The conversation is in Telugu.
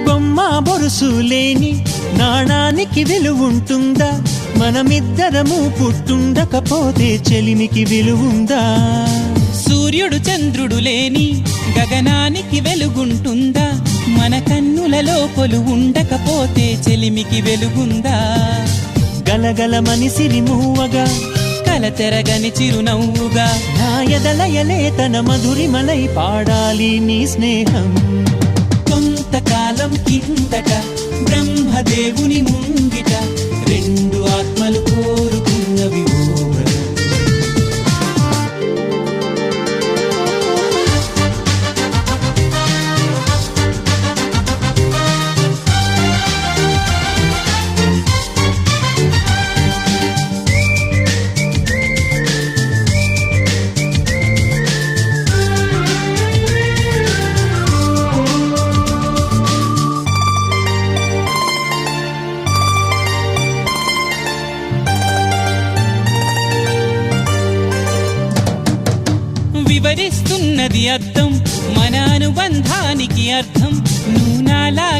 బొమ్మ బొరుసు లేని నాణానికి విలువుంటుందా? మనమిద్దరము పుట్టుండకపోతే చెలిమికి విలువుందా? సూర్యుడు చంద్రుడు లేని గగనానికి వెలుగుంటుందా? మన కన్నులలో కొలువుండకపోతే చెలిమికి వెలుగుందా? గలగలమని సిరిమూవగా కలతెరగని చిరునవ్వుగా నా ఎదలయలే తన మధురిమలై పాడాలి నీ స్నేహం. కొంతకాలం కిందట బ్రహ్మదేవుని ముంగిట రెండు ఆత్మలు కోరుకున్నవి ఓవరం. వివరిస్తున్నది అర్థం మన అనుబంధానికి అర్థం. నువ్వు నాలాగా